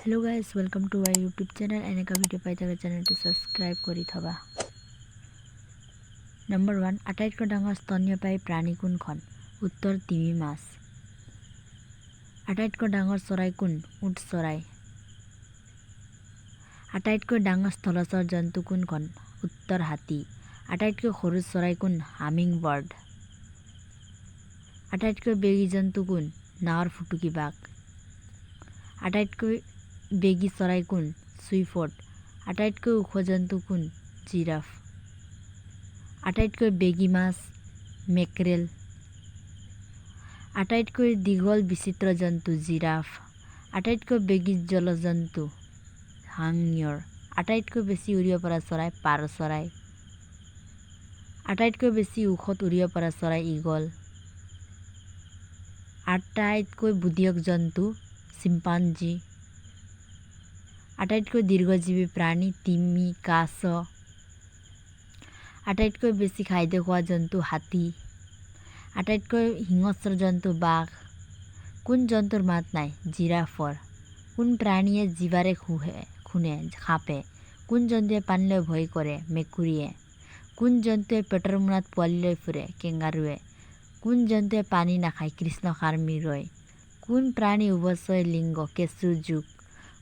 Hello guys, welcome to our YouTube channel. এনেকা video পাই থকা চেনেলটো সাবস্ক্ৰাইব কৰি থবা। নম্বৰ 1 আটাইতকৈ ডাঙৰ স্তন্যপায়ী প্ৰাণী কোনখন? উত্তৰ তিমি মাছ। আটাইতকৈ ডাঙৰ চৰাই কোন? উট চৰাই। আটাইতকৈ ডাঙৰ স্থলচৰ জন্তু কোনখন? উত্তৰ হাতী। আটাইতকৈ সৰু চৰাই কোন? Humming bird. আটাইতকৈ বেগী জন্তু কোন? নাৱৰ ফুটুকী বাঘ। আটাইতকৈ বেগী চৰাই কোন? সুইফট। আটাইতকৈ ওখ জন্তু কোন? জিৰাফ। আটাইতকৈ বেগী মাছ? মেক্ৰেল। আটাইতকৈ দীঘল বিচিত্ৰ জন্তু? জিৰাফ। আটাইতকৈ বেগী জলজন্তু? হাংনিয়ৰ। আটাইতকৈ বেছি উৰিব পৰা চৰাই? পাৰ চৰাই। আটাইতকৈ বেছি ওখত উৰিব পৰা চৰাই? ঈগল। আটাইতকৈ বুদ্ধিয়ক জন্তু? চিম্পাঞ্জী। আটাইতকৈ দীৰ্ঘজীৱী প্ৰাণী? তিমি, কাছ। আটাইতকৈ বেছি খাদ্য খোৱা জন্তু? হাতী। আটাইতকৈ হিংস্ৰ জন্তু? বাঘ। কোন জন্তুৰ মাত নাই? জিৰাফৰ। কোন প্ৰাণীয়ে জিভাৰে খুনে? সাপে। কোন জন্তুৱে পানীলৈ ভয় কৰে? মেকুৰীয়ে। কোন জন্তুৱে পেটৰ মোনাত পোৱালি লৈ ফুৰে? কেংগাৰুৱে। কোন জন্তুৱে পানী নাখায়? কৃষ্ণসাৰমী ৰয়। কোন প্ৰাণী উভচৰ লিংগ? কেঁচুৰ যুগ।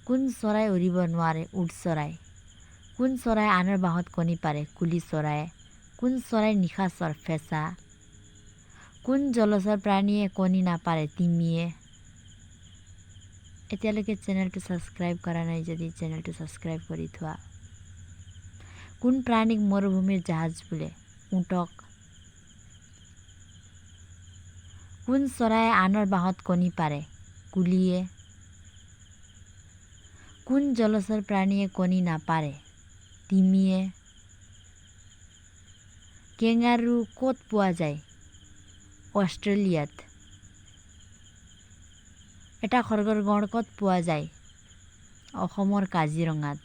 কোন চৰাই উৰিব নোৱাৰে? উট চৰাই। কোন চৰাই আনৰ বাহত কণী পাৰে? কুলি চৰায়ে। কোন চৰাই নিশাচৰ? ফেঁচা। কোন জলচৰ প্ৰাণীয়ে কণী নাপাৰে? তিমিয়ে। এতিয়ালৈকে চেনেলটো সাবস্ক্ৰাইব কৰা নাই যদি চেনেলটো সাবস্ক্ৰাইব কৰি থোৱা। কোন প্ৰাণীক মৰুভূমিৰ জাহাজ বোলে? উটক। কোন চৰাই আনৰ বাহত কণী পাৰে? কুলিয়ে। কোন জলচৰ প্ৰাণীয়ে কণী নাপাৰে? তিমিয়ে। কেংগাৰু ক'ত পোৱা যায়? অষ্ট্ৰেলিয়াত। এটা খড়গৰ গড় ক'ত পোৱা যায়? অসমৰ কাজিৰঙাত।